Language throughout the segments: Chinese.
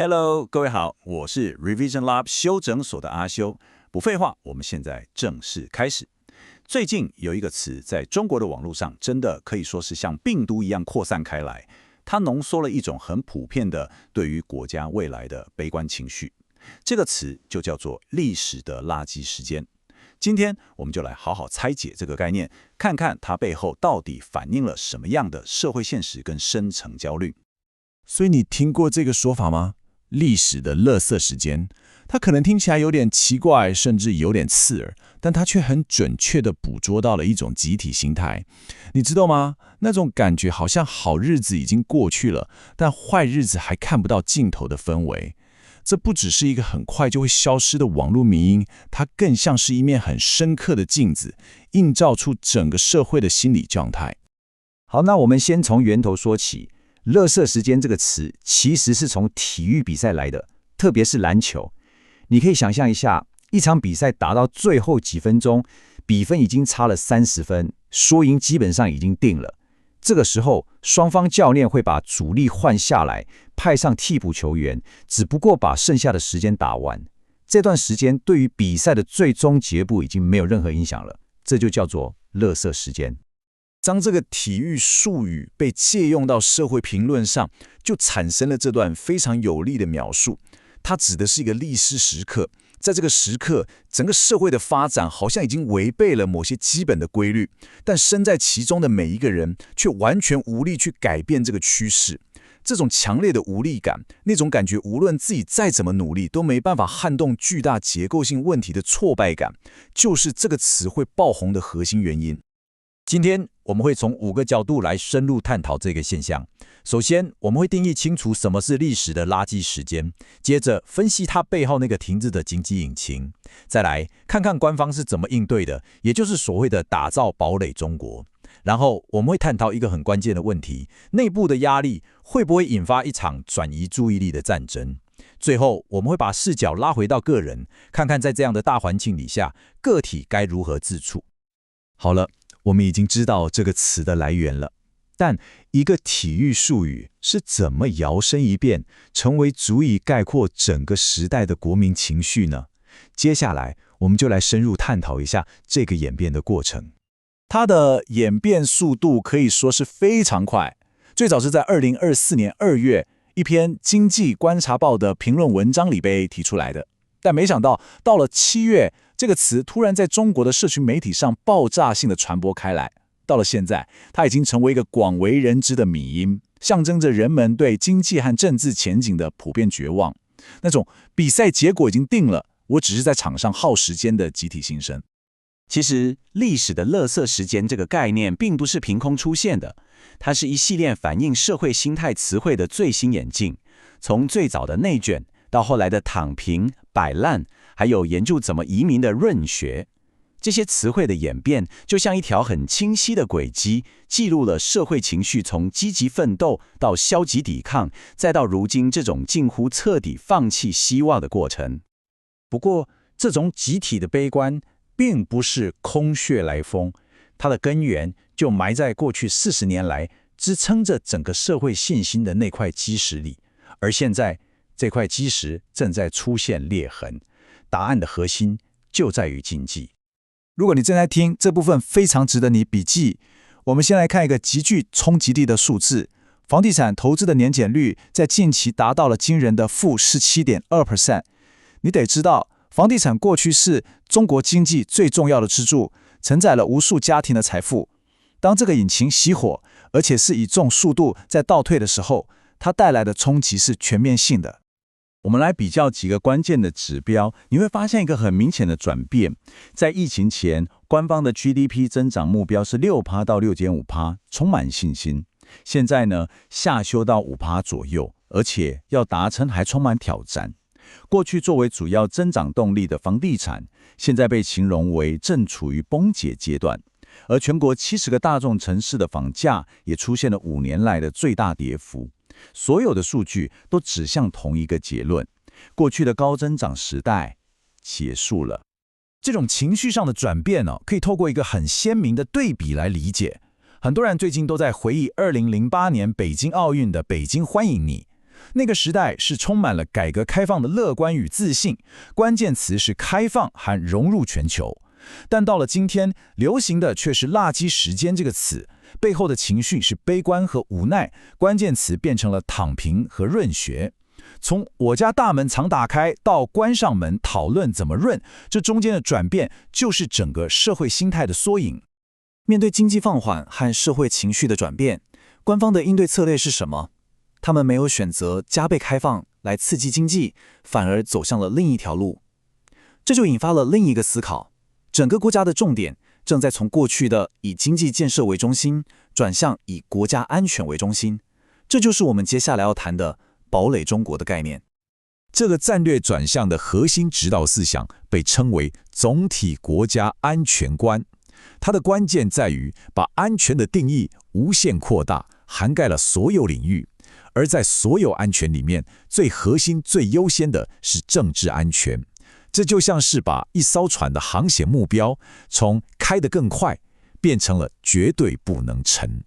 Hello，各位好，我是 Revision Lab 修整所的阿修。不废话，我们现在正式开始。最近有一个词在中国的网络上真的可以说是像病毒一样扩散开来，它浓缩了一种很普遍的对于国家未来的悲观情绪。这个词就叫做历史的垃圾时间。今天我们就来好好拆解这个概念，看看它背后到底反映了什么样的社会现实跟深层焦虑。所以你听过这个说法吗？历史的垃圾时间，它可能听起来有点奇怪，甚至有点刺耳，但它却很准确地捕捉到了一种集体心态。你知道吗？那种感觉好像好日子已经过去了，但坏日子还看不到尽头的氛围。这不只是一个很快就会消失的网络迷因，它更像是一面很深刻的镜子，映照出整个社会的心理状态。好，那我们先从源头说起。垃圾时间这个词其实是从体育比赛来的，特别是篮球。你可以想象一下，一场比赛打到最后几分钟，比分已经差了30分，输赢基本上已经定了。这个时候，双方教练会把主力换下来，派上替补球员，只不过把剩下的时间打完。这段时间对于比赛的最终结果已经没有任何影响了，这就叫做垃圾时间。当这个体育术语被借用到社会评论上，就产生了这段非常有力的描述。它指的是一个历史时刻，在这个时刻，整个社会的发展好像已经违背了某些基本的规律，但身在其中的每一个人却完全无力去改变这个趋势。这种强烈的无力感，那种感觉无论自己再怎么努力都没办法撼动巨大结构性问题的挫败感，就是这个词汇爆红的核心原因。今天我们会从5个角度来深入探讨这个现象。首先，我们会定义清楚什么是历史的垃圾时间，接着分析它背后那个停滞的经济引擎，再来看看官方是怎么应对的，也就是所谓的打造堡垒中国。然后我们会探讨一个很关键的问题：内部的压力会不会引发一场转移注意力的战争？最后，我们会把视角拉回到个人，看看在这样的大环境底下，个体该如何自处。好了，我们已经知道这个词的来源了，但一个体育术语是怎么摇身一变，成为足以概括整个时代的国民情绪呢？接下来，我们就来深入探讨一下这个演变的过程。它的演变速度可以说是非常快，最早是在2024年2月，一篇《经济观察报》的评论文章里被提出来的。但没想到，到了7月，这个词突然在中国的社群媒体上爆炸性的传播开来。到了现在，它已经成为一个广为人知的迷因，象征着人们对经济和政治前景的普遍绝望。那种比赛结果已经定了，我只是在场上耗时间的集体心声。其实，历史的垃圾时间这个概念并不是凭空出现的，它是一系列反映社会心态词汇的最新演进，从最早的内卷到后来的躺平、摆烂，还有研究怎么移民的润学。这些词汇的演变就像一条很清晰的轨迹，记录了社会情绪从积极奋斗到消极抵抗，再到如今这种近乎彻底放弃希望的过程。不过，这种集体的悲观并不是空穴来风，它的根源就埋在过去40年来支撑着整个社会信心的那块基石里，而现在这块基石正在出现裂痕。答案的核心就在于经济。如果你正在听，这部分非常值得你笔记。我们先来看一个极具冲击力的数字：房地产投资的年减率在近期达到了惊人的-17.2%。你得知道，房地产过去是中国经济最重要的支柱，承载了无数家庭的财富。当这个引擎熄火，而且是以这种速度在倒退的时候，它带来的冲击是全面性的。我们来比较几个关键的指标，你会发现一个很明显的转变。在疫情前，官方的 GDP 增长目标是6%到6.5%，充满信心。现在呢，下修到5%左右，而且要达成还充满挑战。过去作为主要增长动力的房地产，现在被形容为正处于崩解阶段。而全国70个大众城市的房价也出现了5年来的最大跌幅。所有的数据都指向同一个结论：过去的高增长时代结束了。这种情绪上的转变可以透过一个很鲜明的对比来理解。很多人最近都在回忆2008年北京奥运的"北京欢迎你"，那个时代是充满了改革开放的乐观与自信，关键词是开放和融入全球。但到了今天，流行的却是垃圾时间这个词，背后的情绪是悲观和无奈，关键词变成了躺平和润学。从我家大门常打开到关上门讨论怎么润，这中间的转变就是整个社会心态的缩影。面对经济放缓和社会情绪的转变，官方的应对策略是什么？他们没有选择加倍开放来刺激经济，反而走向了另一条路。这就引发了另一个思考：整个国家的重点正在从过去的以经济建设为中心，转向以国家安全为中心。这就是我们接下来要谈的堡垒中国的概念。这个战略转向的核心指导思想被称为总体国家安全观。它的关键在于把安全的定义无限扩大，涵盖了所有领域。而在所有安全里面，最核心、最优先的是政治安全。这就像是把一艘船的航险目标从开得更快变成了绝对不能沉。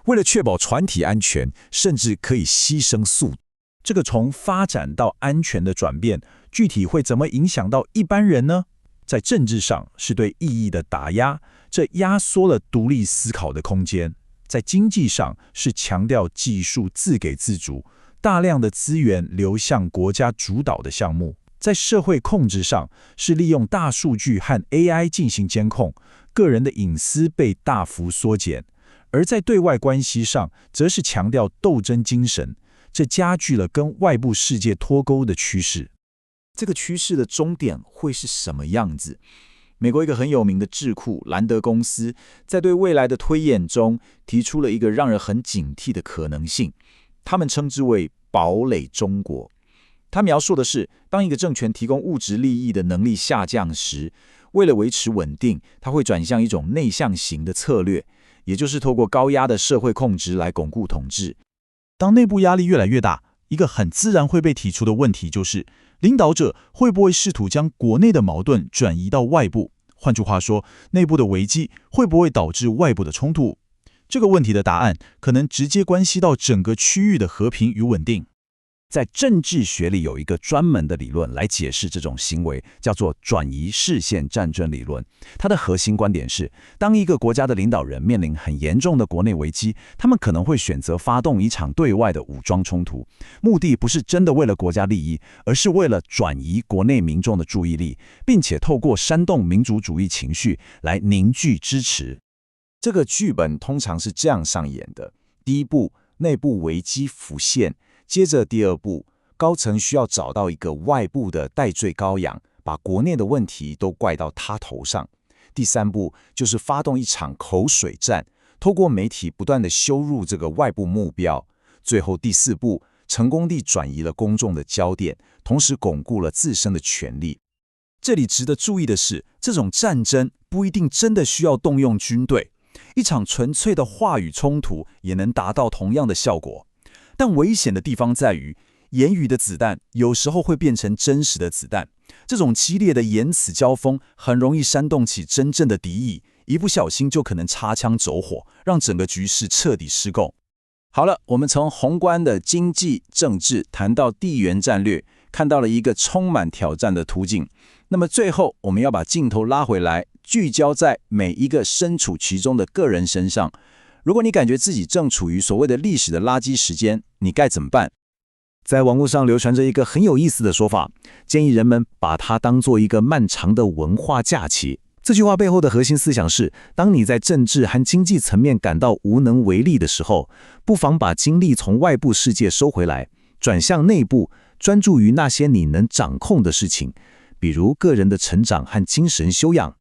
为了确保船体安全，甚至可以牺牲速度。这个从发展到安全的转变，具体会怎么影响到一般人呢？在政治上是对意义的打压，这压缩了独立思考的空间；在经济上是强调技术自给自足，大量的资源流向国家主导的项目；在社会控制上是利用大数据和 AI 进行监控，个人的隐私被大幅缩减；而在对外关系上，则是强调斗争精神，这加剧了跟外部世界脱钩的趋势。这个趋势的终点会是什么样子？美国一个很有名的智库兰德公司在对未来的推演中提出了一个让人很警惕的可能性，他们称之为堡垒中国。他描述的是，当一个政权提供物质利益的能力下降时，为了维持稳定，它会转向一种内向型的策略，也就是透过高压的社会控制来巩固统治。当内部压力越来越大，一个很自然会被提出的问题就是，领导者会不会试图将国内的矛盾转移到外部？换句话说，内部的危机会不会导致外部的冲突？这个问题的答案可能直接关系到整个区域的和平与稳定。在政治学里有一个专门的理论来解释这种行为，叫做转移视线战争理论。它的核心观点是，当一个国家的领导人面临很严重的国内危机，他们可能会选择发动一场对外的武装冲突，目的不是真的为了国家利益，而是为了转移国内民众的注意力，并且透过煽动民族主义情绪来凝聚支持。这个剧本通常是这样上演的：第一步，内部危机浮现。接着第二步，高层需要找到一个外部的代罪羔羊，把国内的问题都怪到他头上。第三步就是发动一场口水战，透过媒体不断地羞辱这个外部目标。最后第四步，成功地转移了公众的焦点，同时巩固了自身的权利。这里值得注意的是，这种战争不一定真的需要动用军队，一场纯粹的话语冲突也能达到同样的效果。但危险的地方在于，言语的子弹有时候会变成真实的子弹。这种激烈的言辞交锋很容易煽动起真正的敌意，一不小心就可能擦枪走火，让整个局势彻底失控。好了，我们从宏观的经济、政治谈到地缘战略，看到了一个充满挑战的途径。那么最后，我们要把镜头拉回来，聚焦在每一个身处其中的个人身上。如果你感觉自己正处于所谓的历史的垃圾时间，你该怎么办？在网络上流传着一个很有意思的说法，建议人们把它当做一个漫长的文化假期。这句话背后的核心思想是，当你在政治和经济层面感到无能为力的时候，不妨把精力从外部世界收回来，转向内部，专注于那些你能掌控的事情，比如个人的成长和精神修养。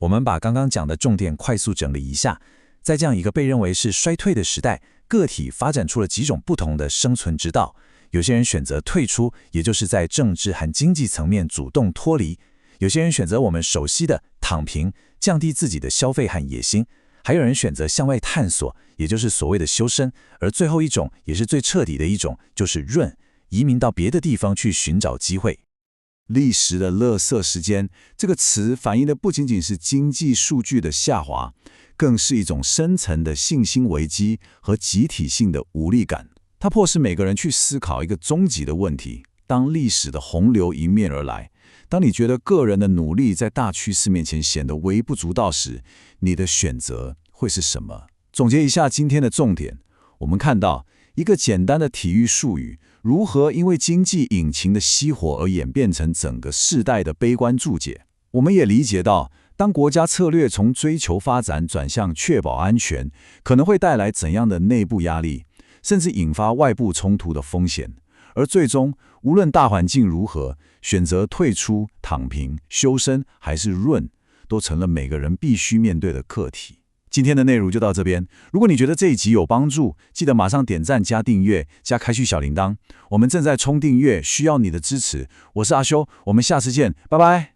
我们把刚刚讲的重点快速整理一下。在这样一个被认为是衰退的时代，个体发展出了几种不同的生存之道。有些人选择退出，也就是在政治和经济层面主动脱离；有些人选择我们熟悉的躺平，降低自己的消费和野心；还有人选择向外探索，也就是所谓的修身。而最后一种，也是最彻底的一种，就是润，移民到别的地方去寻找机会。历史的垃圾时间这个词反映的不仅仅是经济数据的下滑，更是一种深层的信心危机和集体性的无力感。它迫使每个人去思考一个终极的问题：当历史的洪流迎面而来，当你觉得个人的努力在大趋势面前显得微不足道时，你的选择会是什么？总结一下今天的重点，我们看到一个简单的体育术语如何因为经济引擎的熄火而演变成整个世代的悲观注解。我们也理解到，当国家策略从追求发展转向确保安全，可能会带来怎样的内部压力，甚至引发外部冲突的风险。而最终，无论大环境如何，选择退出、躺平、修身还是润，都成了每个人必须面对的课题。今天的内容就到这边。如果你觉得这一集有帮助，记得马上点赞、加订阅、加开启小铃铛。我们正在冲订阅，需要你的支持。我是阿修，我们下次见，拜拜。